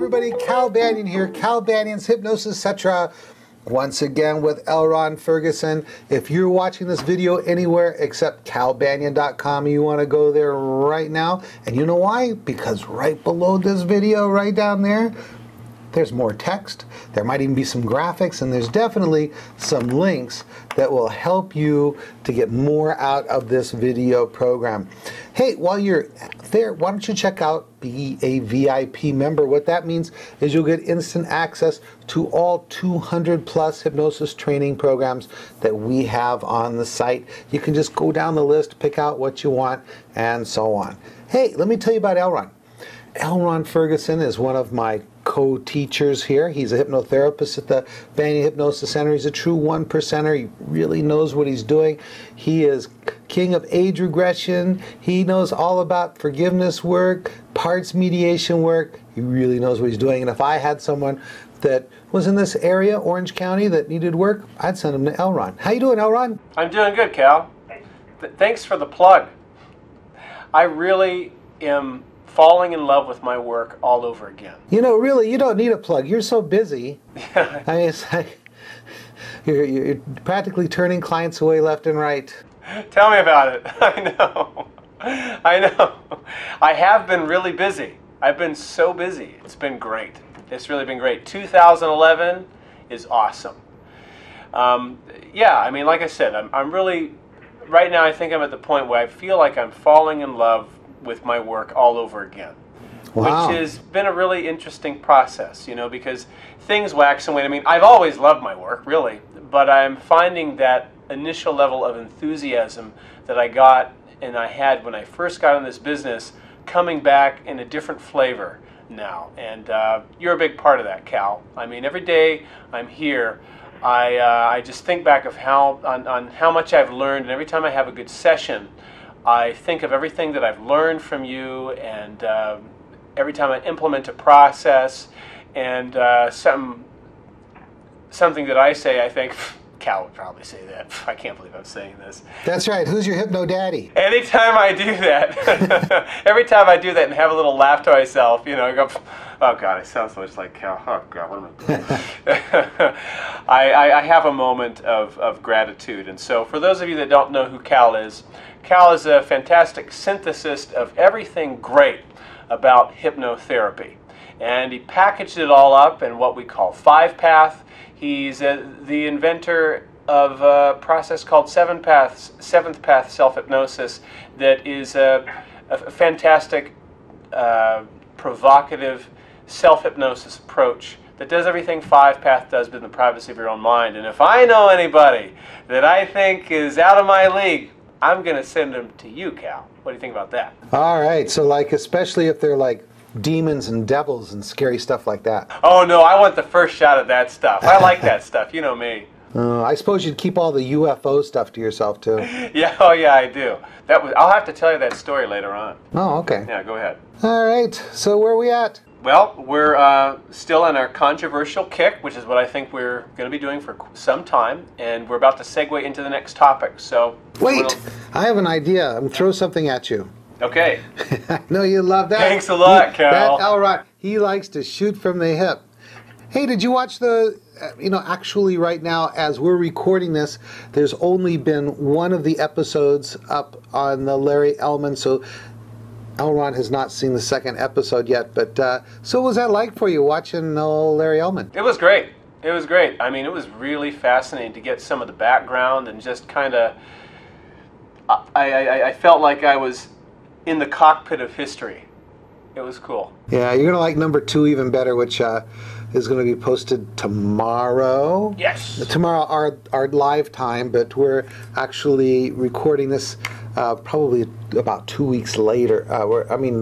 everybody, Cal Banyan here, Cal Banyan's Hypnosis, etc. Once again with Elronn Ferguson. If you're watching this video anywhere except calbanyan.com, you want to go there right now. And you know why? Because right below this video, right down there, there's more text. There might even be some graphics, and there's definitely some links that will help you to get more out of this video program. Hey, while you're there, why don't you check out Be a VIP member? What that means is you'll get instant access to all 200 plus hypnosis training programs that we have on the site. You can just go down the list, pick out what you want, and so on. Hey, let me tell you about Elronn. Elronn Ferguson is one of my co-teachers here. He's a hypnotherapist at the Banyan Hypnosis Center. He's a true one-percenter. He really knows what he's doing. He is king of age regression. He knows all about forgiveness work, parts mediation work. He really knows what he's doing. And if I had someone that was in this area, Orange County, that needed work, I'd send him to Elronn. How you doing, Elronn? I'm doing good, Cal. Thanks for the plug. I really am falling in love with my work all over again. You know, really, you don't need a plug. You're so busy. I mean, it's like you're practically turning clients away left and right. Tell me about it. I know. I know. I have been really busy. I've been so busy. It's been great. It's really been great. 2011 is awesome. Yeah, I mean, like I said, I'm really, right now I think I'm at the point where I feel like I'm falling in love with my work all over again. Wow. Which has been a really interesting process, you know, because things wax and wane. I mean, I've always loved my work, really, but I'm finding that initial level of enthusiasm that I got and I had when I first got in this business coming back in a different flavor now. And you're a big part of that, Cal. I mean, every day I'm here, I just think back of on how much I've learned, and every time I have a good session, I think of everything that I've learned from you, and every time I implement a process and something that I say, I think, Cal would probably say that. I can't believe I'm saying this. That's right. Who's your hypno daddy? Anytime I do that, every time I do that and have a little laugh to myself, you know, I go, oh God, I sound so much like Cal. Oh God, what am I doing? I have a moment of gratitude. And so for those of you that don't know who Cal is a fantastic synthesis of everything great about hypnotherapy. And he packaged it all up in what we call 5-path. He's the inventor of a process called 7th path self-hypnosis that is a fantastic, provocative self-hypnosis approach that does everything 5-path does, but in the privacy of your own mind. And if I know anybody that I think is out of my league, I'm going to send them to you, Cal. What do you think about that? All right. So, like, especially if they're like demons and devils and scary stuff like that. Oh, no. I want the first shot at that stuff. I like that stuff. You know me. I suppose you'd keep all the UFO stuff to yourself, too. Yeah. Oh, yeah, I do. I'll have to tell you that story later on. Oh, okay. Yeah, go ahead. All right. So, where are we at? Well, we're still in our controversial kick, which is what I think we're going to be doing for some time, and we're about to segue into the next topic. So wait, I have an idea. I'm going to throw something at you. Okay. I know you love that. Thanks a lot, Cal. That Elronn, he likes to shoot from the hip. Hey, did you watch the, actually right now as we're recording this, there's only been one of the episodes up on the Larry Elman, so Elronn has not seen the second episode yet, but so what was that like for you watching Larry Elman? It was great. It was great. I mean, it was really fascinating to get some of the background and just kind of, I felt like I was in the cockpit of history. It was cool. Yeah, you're going to like number 2 even better, which is going to be posted tomorrow. Yes. Tomorrow, our live time, but we're actually recording this probably about 2 weeks later.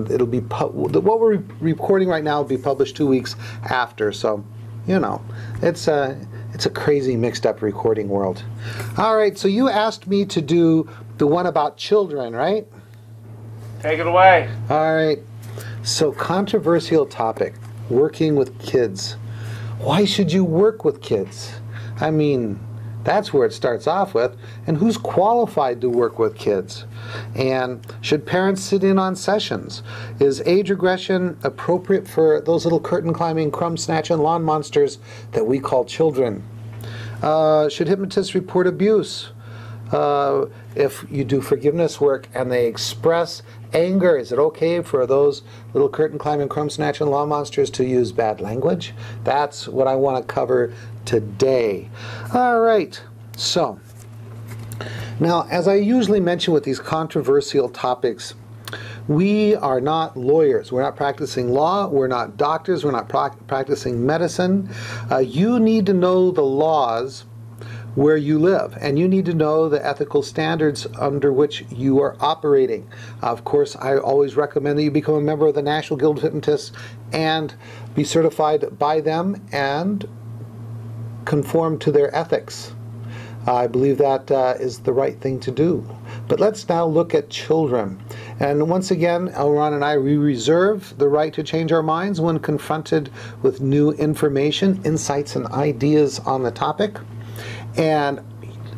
It'll be what we're recording right now will be published 2 weeks after. So, you know, it's a crazy mixed up recording world. All right, so you asked me to do the one about children, right? Take it away. All right. So, controversial topic, working with kids. Why should you work with kids? I mean, That's where it starts off with. And who's qualified to work with kids? And should parents sit in on sessions? Is age regression appropriate for those little curtain climbing, crumb snatching lawn monsters that we call children? Should hypnotists report abuse? If you do forgiveness work and they express anger, is it okay for those little curtain climbing, crumb snatching lawn monsters to use bad language? That's what I want to cover today. All right, so now, as I usually mention with these controversial topics, we are not lawyers. We're not practicing law. We're not doctors. We're not practicing medicine. You need to know the laws where you live, and you need to know the ethical standards under which you are operating. Of course, I always recommend that you become a member of the National Guild of Hypnotists and be certified by them and conform to their ethics. I believe that is the right thing to do. But let's now look at children. And once again, Elronn and I, we reserve the right to change our minds when confronted with new information, insights, and ideas on the topic. And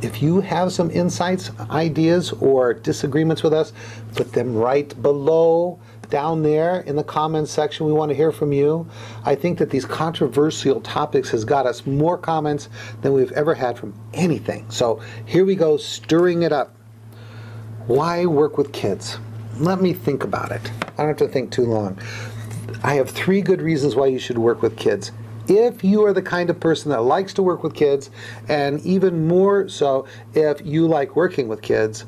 if you have some insights, ideas, or disagreements with us, put them right below, down there in the comments section. We want to hear from you. I think that these controversial topics has got us more comments than we've ever had from anything. So here we go, stirring it up. Why work with kids? Let me think about it. I don't have to think too long. I have 3 good reasons why you should work with kids. If you are the kind of person that likes to work with kids, and even more so if you like working with kids,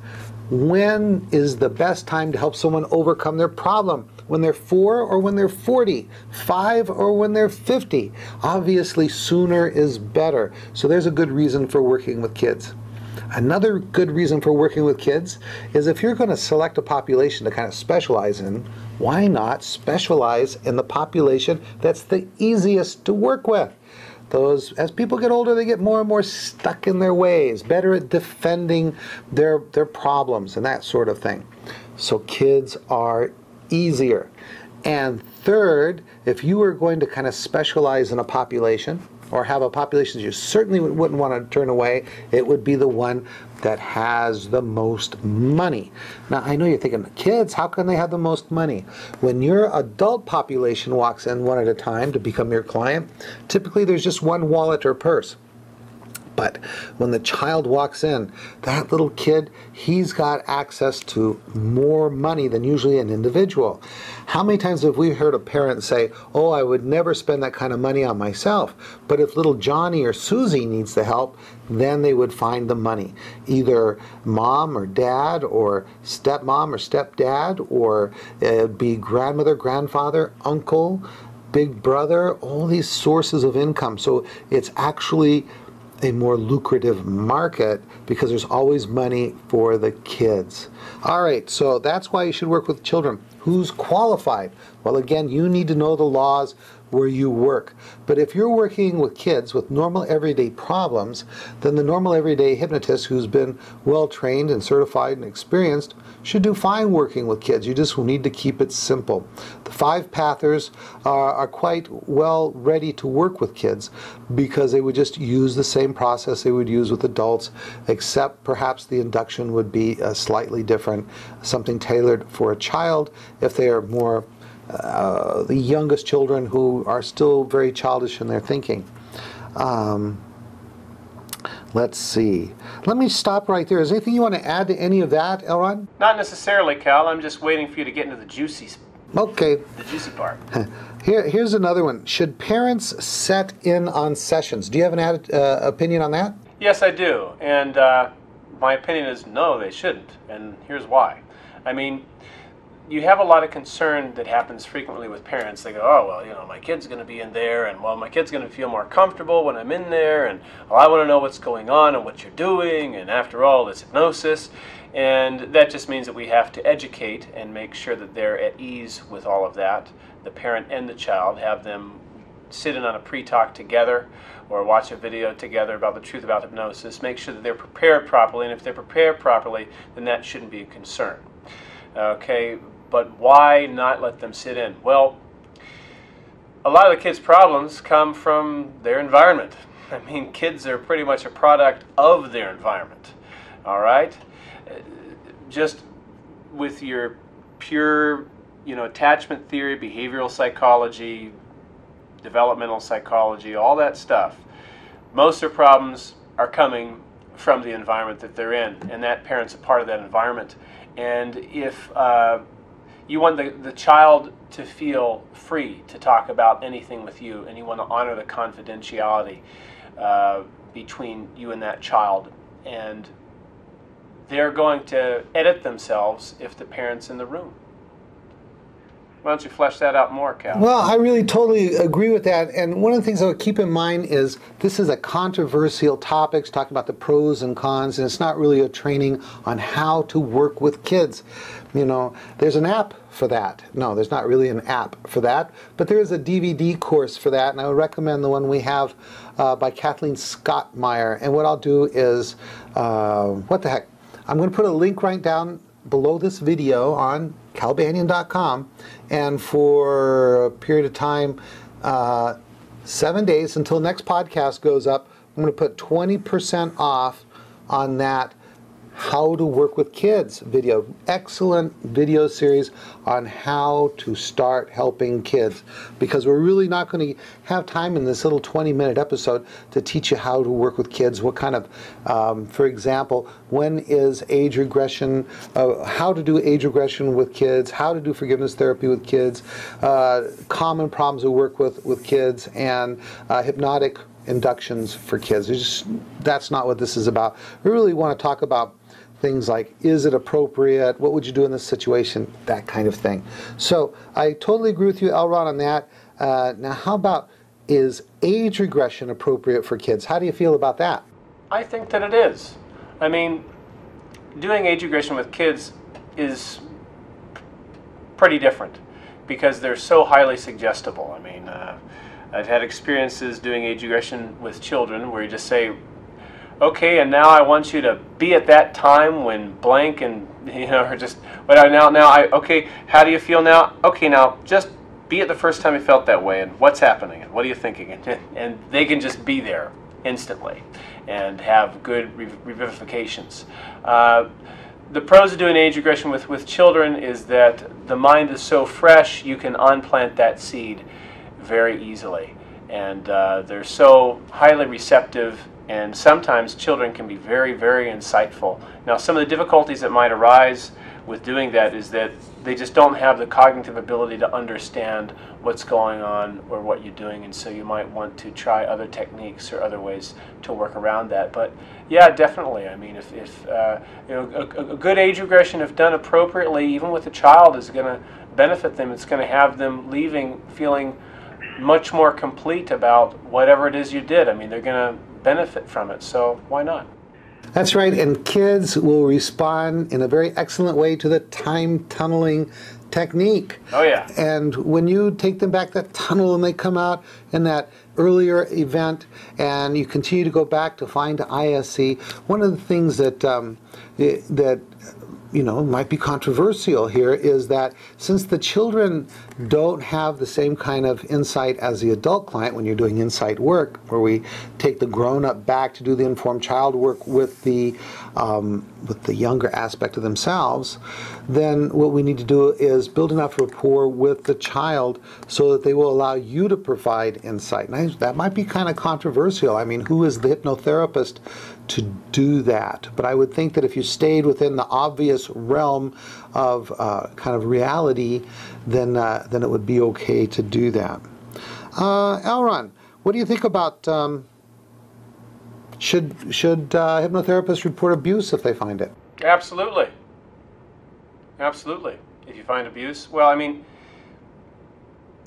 when is the best time to help someone overcome their problem? When they're 4 or when they're 40? 5 or when they're 50? Obviously, sooner is better. So there's a good reason for working with kids. Another good reason for working with kids is if you're going to select a population to kind of specialize in, why not specialize in the population that's the easiest to work with? Those, as people get older, they get more and more stuck in their ways, better at defending their problems and that sort of thing. So kids are easier. And third, if you were going to kind of specialize in a population, or have a population that you certainly wouldn't want to turn away, it would be the one that has the most money. Now, I know you're thinking, kids, how can they have the most money? When your adult population walks in one at a time to become your client, typically there's just one wallet or purse. But when the child walks in, that little kid, he's got access to more money than usually an individual. How many times have we heard a parent say, oh, I would never spend that kind of money on myself, but if little Johnny or Susie needs the help, then they would find the money. Either mom or dad or stepmom or stepdad, or it'd be grandmother, grandfather, uncle, big brother, all these sources of income. So it's actually a more lucrative market because there's always money for the kids. All right, so that's why you should work with children. Who's qualified? Well, again, you need to know the laws where you work. But if you're working with kids with normal everyday problems, then the normal everyday hypnotist who's been well trained and certified and experienced should do fine working with kids. You just need to keep it simple. The 5 pathers are quite well ready to work with kids because they would just use the same process they would use with adults, except perhaps the induction would be slightly different, something tailored for a child if they are more the youngest children who are still very childish in their thinking. Let's see. Let me stop right there. Is there anything you want to add to any of that, Elronn? Not necessarily, Cal. I'm just waiting for you to get into the juicy part. Here's another one. Should parents set in on sessions? Do you have an opinion on that? Yes, I do. And my opinion is no, they shouldn't. And here's why. I mean, you have a lot of concern that happens frequently with parents. They go, oh, well, you know, my kid's going to be in there, and, well, my kid's going to feel more comfortable when I'm in there, and, well, I want to know what's going on and what you're doing, and after all, it's hypnosis. And that just means that we have to educate and make sure that they're at ease with all of that. The parent and the child, have them sit in on a pre-talk together or watch a video together about the truth about hypnosis. Make sure that they're prepared properly, and if they're prepared properly, then that shouldn't be a concern. Okay, but why not let them sit in? Well, a lot of the kids' problems come from their environment. I mean, kids are pretty much a product of their environment, all right? Just with your pure, attachment theory, behavioral psychology, developmental psychology, all that stuff, most of their problems are coming from the environment that they're in, and that parent's a part of that environment. And if you want the child to feel free to talk about anything with you, and you want to honor the confidentiality between you and that child, and they're going to edit themselves if the parent's in the room. Why don't you flesh that out more, Cal? Well, I really totally agree with that. And one of the things I would keep in mind is this is a controversial topic, it's talking about the pros and cons, and it's not really a training on how to work with kids. There's an app for that. No, there's not really an app for that, but there is a DVD course for that, and I would recommend the one we have by Kathleen Scottmeyer. And what I'll do is, what the heck? I'm going to put a link right down below this video on calbanyan.com, and for a period of time, 7 days until next podcast goes up, I'm going to put 20% off on that How to Work with Kids video. Excellent video series on how to start helping kids, because we're really not going to have time in this little 20-minute episode to teach you how to work with kids, what kind of, for example, when is age regression, how to do age regression with kids, how to do forgiveness therapy with kids, common problems we work with kids, and hypnotic inductions for kids. That's not what this is about. We really want to talk about things like, is it appropriate? What would you do in this situation? That kind of thing. So I totally agree with you, Elronn, on that. Now, how about, is age regression appropriate for kids? How do you feel about that? I think that it is. I mean, doing age regression with kids is pretty different because they're so highly suggestible. I mean, I've had experiences doing age regression with children where you just say, okay, and now I want you to be at that time when blank, and or just, but okay, how do you feel now? Okay, now just be at the first time you felt that way, and what's happening, and what are you thinking? And they can just be there instantly and have good revivifications. The pros of doing age regression with children is that the mind is so fresh, you can unplant that seed very easily. And they're so highly receptive, and sometimes children can be very, very insightful. Now, some of the difficulties that might arise with doing that is that they just don't have the cognitive ability to understand what's going on or what you're doing, and so you might want to try other techniques or other ways to work around that. But yeah, definitely. I mean, if a good age regression, if done appropriately, even with a child, is going to benefit them. It's going to have them leaving feeling much more complete about whatever it is you did. I mean, they're going to benefit from it, so why not? That's right, and kids will respond in a very excellent way to the time tunneling technique. Oh yeah. And when you take them back that tunnel and they come out in that earlier event and you continue to go back to find ISC, one of the things that might be controversial here is that since the children don't have the same kind of insight as the adult client when you're doing insight work, where we take the grown-up back to do the informed child work with the younger aspect of themselves, then what we need to do is build enough rapport with the child so that they will allow you to provide insight. Now, that might be kind of controversial. I mean, who is the hypnotherapist to do that? But I would think that if you stayed within the obvious realm of kind of reality, then it would be okay to do that. Elronn, what do you think about should hypnotherapists report abuse if they find it? Absolutely. Absolutely. If you find abuse, well, I mean,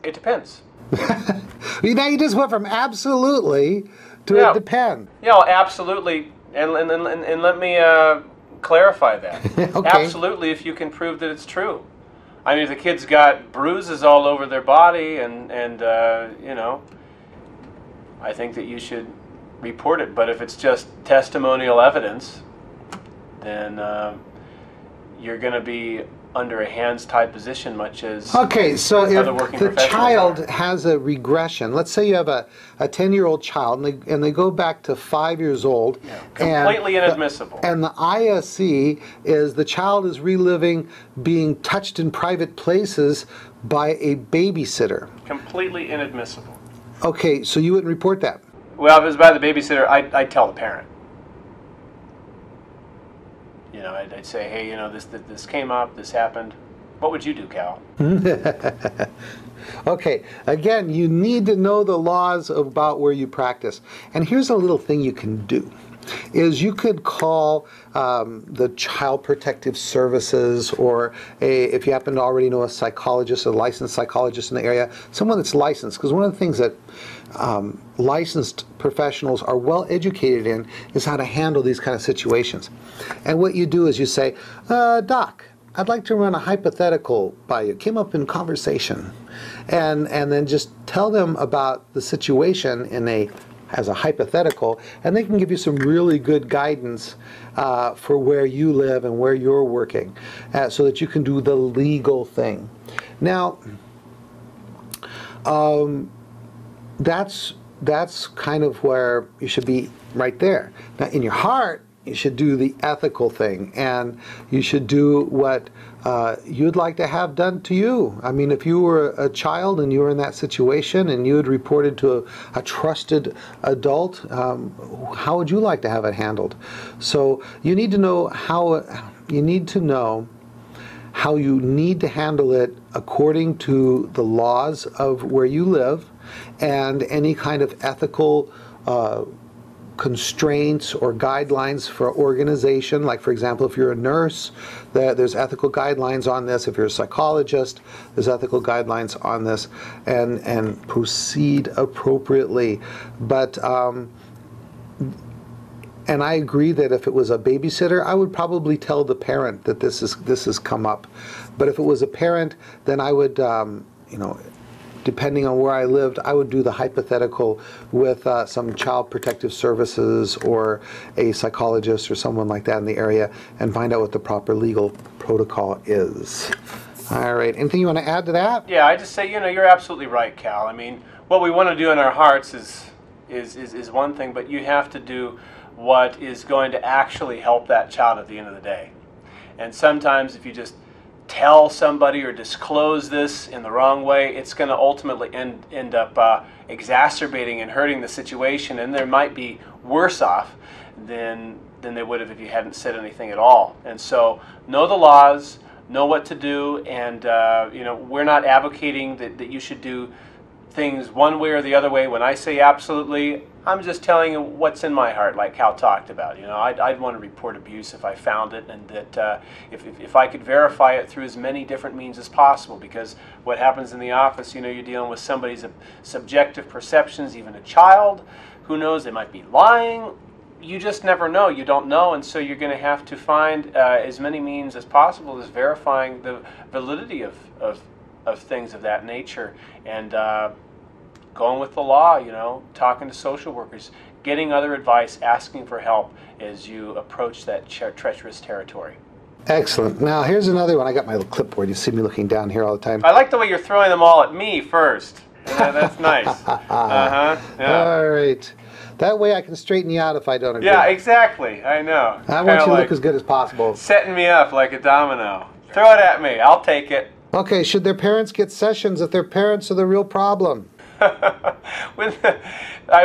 it depends. Now you just went from absolutely to it depends. Yeah, absolutely. And let me clarify that. Okay. Absolutely, if you can prove that it's true. I mean, if the kid's got bruises all over their body and I think that you should report it. But if it's just testimonial evidence, then you're going to be under a hands-tied position, much as Okay, so other if working the professionals child are. has a regression, let's say you have a 10-year-old child and they go back to 5 years old. Yeah, completely inadmissible. And the ISE is the child is reliving being touched in private places by a babysitter. Completely inadmissible. Okay, so you wouldn't report that? Well, if it was by the babysitter, I'd tell the parent. You know, I'd say, hey, you know, this came up, this happened. What would you do, Cal? Okay, again, you need to know the laws about where you practice. And here's a little thing you can do, is you could call the Child Protective Services, or if you happen to already know a psychologist, a licensed psychologist in the area, someone that's licensed. Because one of the things that licensed professionals are well educated in is how to handle these kind of situations. And what you do is you say, Doc, I'd like to run a hypothetical by you. Came up in conversation. And then just tell them about the situation as a hypothetical, and they can give you some really good guidance for where you live and where you're working, so that you can do the legal thing. Now, that's kind of where you should be right there. Now, in your heart, you should do the ethical thing, and you should do what you'd like to have done to you. I mean, if you were a child and you were in that situation and you had reported to a trusted adult, how would you like to have it handled? So you need to know how you need to handle it according to the laws of where you live, and any kind of ethical constraints or guidelines for organization. Like, for example, if you're a nurse, there's ethical guidelines on this. If you're a psychologist, there's ethical guidelines on this, and proceed appropriately. But and I agree that if it was a babysitter, I would probably tell the parent that this has come up. But if it was a parent, then I would, you know, depending on where I lived, I would do the hypothetical with some Child Protective Services or a psychologist or someone like that in the area, and find out what the proper legal protocol is. All right. Anything you want to add to that? Yeah, I just say, you know, you're absolutely right, Cal. I mean, what we want to do in our hearts is one thing, but you have to do what is going to actually help that child at the end of the day. And sometimes if you just tell somebody or disclose this in the wrong way, it's going to ultimately end up exacerbating and hurting the situation, and they might be worse off than they would have if you hadn't said anything at all. And so know the laws, know what to do, and you know, we're not advocating that you should do things one way or the other way. When I say absolutely, I'm just telling you what's in my heart, like Cal talked about. You know, I'd want to report abuse if I found it, and that if I could verify it through as many different means as possible, because what happens in the office, you know, you're dealing with somebody's subjective perceptions, even a child. Who knows, they might be lying. You just never know. You don't know, and so you're going to have to find as many means as possible as verifying the validity of things of that nature, and going with the law, you know, talking to social workers, getting other advice, asking for help as you approach that treacherous territory. Excellent. Now, here's another one. I got my little clipboard. You see me looking down here all the time. I like the way you're throwing them all at me first. That's nice. Uh-huh. Yeah. All right. That way I can straighten you out if I don't agree. Yeah, exactly. I know. I want you to look as good as possible. Setting me up like a domino. Throw it at me. I'll take it. Okay, should their parents get sessions if their parents are the real problem? I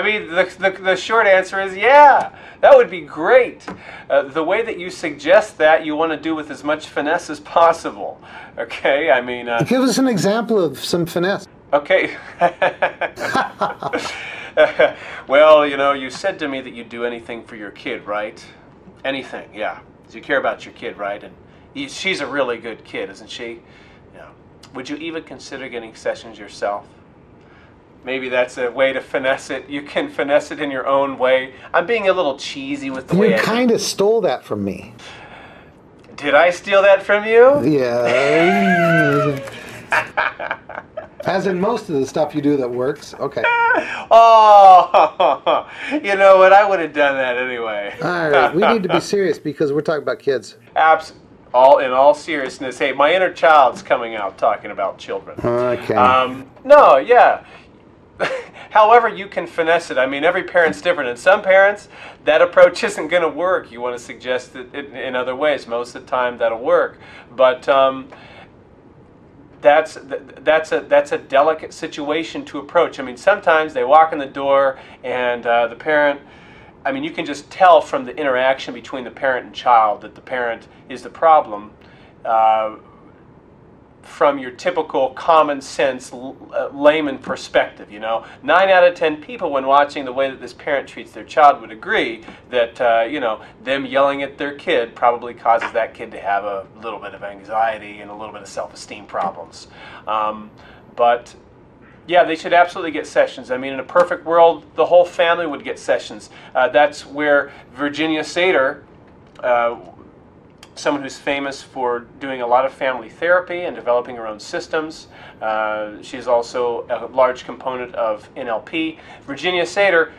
mean, the short answer is yeah. That would be great. The way that you suggest that, you want to do with as much finesse as possible. Okay, I mean... Give us an example of some finesse. Okay. Well, you know, you said to me that you'd do anything for your kid, right? Anything, yeah. You care about your kid, right? And she's a really good kid, isn't she? Yeah. Would you even consider getting sessions yourself? Maybe that's a way to finesse it. You can finesse it in your own way. I'm being a little cheesy with the way You kind of stole that from me. Did I steal that from you? Yeah. As in most of the stuff you do that works. Okay. Oh, you know what? I would have done that anyway. All right. We need to be serious because we're talking about kids. in all seriousness, hey, my inner child's coming out talking about children. Okay. No, yeah. However you can finesse it. I mean, every parent's different. And some parents, that approach isn't going to work. You want to suggest it in other ways. Most of the time, that'll work. But that's a delicate situation to approach. I mean, sometimes they walk in the door and the parent, I mean, you can just tell from the interaction between the parent and child that the parent is the problem. From your typical common sense layman perspective, you know, 9 out of 10 people, when watching the way that this parent treats their child, would agree that you know, them yelling at their kid probably causes that kid to have a little bit of anxiety and a little bit of self-esteem problems. But yeah, they should absolutely get sessions. I mean, in a perfect world, the whole family would get sessions. That's where Virginia Sater, someone who's famous for doing a lot of family therapy and developing her own systems. She's also a large component of NLP. Virginia Sater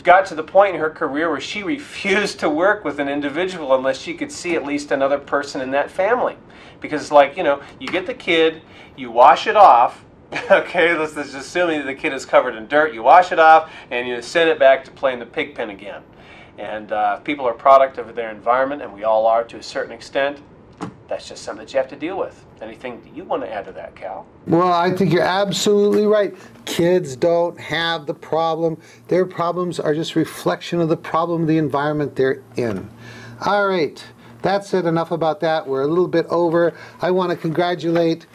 got to the point in her career where she refused to work with an individual unless she could see at least another person in that family. Because it's like, you know, you get the kid, you wash it off, okay, let's just assume that the kid is covered in dirt, you wash it off, and you send it back to play in the pig pen again. And people are a product of their environment, and we all are to a certain extent. That's just something that you have to deal with. Anything that you want to add to that, Cal? Well, I think you're absolutely right. Kids don't have the problem. Their problems are just reflection of the problem of the environment they're in. All right, that's it. Enough about that. We're a little bit over. I want to congratulate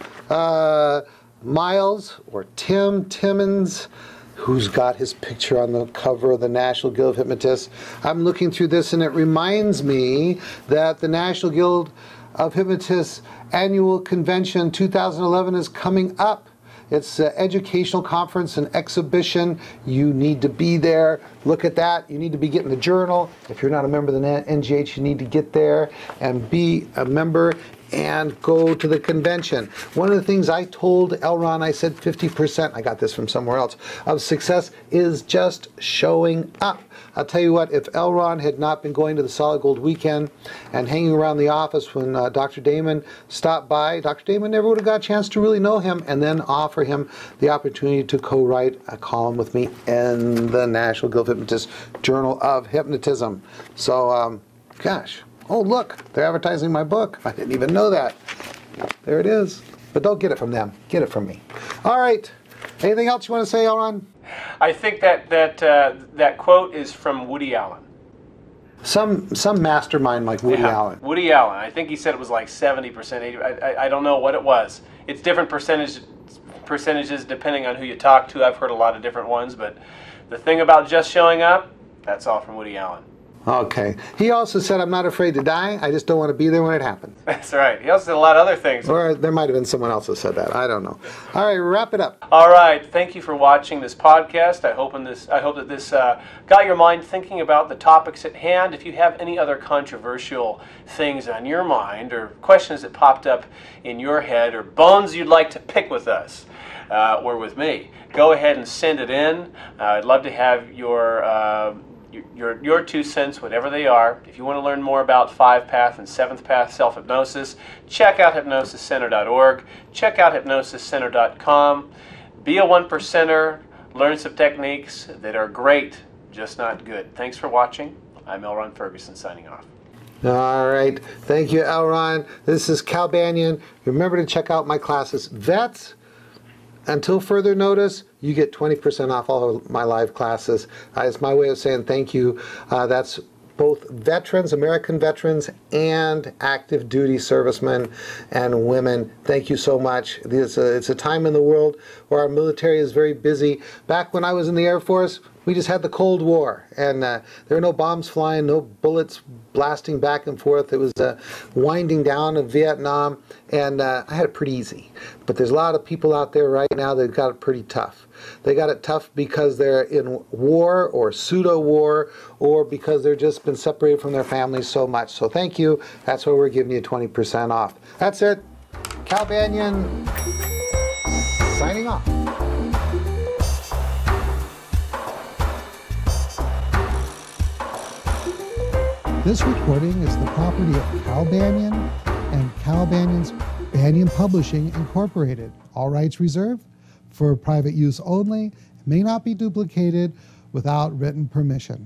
Miles, or Tim Timmons, who's got his picture on the cover of the National Guild of Hypnotists. I'm looking through this and it reminds me that the National Guild of Hypnotists Annual Convention 2011 is coming up. It's an educational conference and exhibition. You need to be there. Look at that. You need to be getting the journal. If you're not a member of the NGH, you need to get there and be a member and go to the convention. One of the things I told Elronn, I said 50%, I got this from somewhere else, of success is just showing up. I'll tell you what, if Elronn had not been going to the Solid Gold Weekend and hanging around the office when Dr. Damon stopped by, Dr. Damon never would have got a chance to really know him and then offer him the opportunity to co-write a column with me in the National Guild of Hypnotists Journal of Hypnotism. So, gosh. Oh, look, they're advertising my book. I didn't even know that. There it is. But don't get it from them. Get it from me. All right. Anything else you want to say, Elronn? I think that quote is from Woody Allen. Some mastermind like Woody Allen. Woody Allen. I think he said it was like 70%, 80%. I don't know what it was. It's different percentages depending on who you talk to. I've heard a lot of different ones, but the thing about just showing up, that's all from Woody Allen. Okay. He also said, I'm not afraid to die. I just don't want to be there when it happens. That's right. He also said a lot of other things. Or there might have been someone else who said that. I don't know. All right, wrap it up. All right. Thank you for watching this podcast. I hope that this got your mind thinking about the topics at hand. If you have any other controversial things on your mind or questions that popped up in your head or bones you'd like to pick with us, or with me, go ahead and send it in. I'd love to have your 2 cents, whatever they are. If you want to learn more about 5-path and 7th path self-hypnosis, check out hypnosiscenter.org. Check out hypnosiscenter.com. Be a 1%er. Learn some techniques that are great, just not good. Thanks for watching. I'm Elronn Ferguson signing off. All right. Thank you, Elronn. This is Cal Banyan. Remember to check out my classes. Vets, until further notice, you get 20% off all of my live classes. It's my way of saying thank you. That's both veterans, American veterans, and active duty servicemen and women. Thank you so much. It's a time in the world where our military is very busy. Back when I was in the Air Force, we just had the Cold War, and there were no bombs flying, no bullets blasting back and forth. It was winding down of Vietnam, and I had it pretty easy. But there's a lot of people out there right now that got it pretty tough. They got it tough because they're in war or pseudo-war, or because they've just been separated from their families so much. So thank you. That's why we're giving you 20% off. That's it. Cal Banyan signing off. This recording is the property of Cal Banyan, and Cal Banyan's Banyan Publishing Incorporated. All rights reserved, for private use only, may not be duplicated without written permission.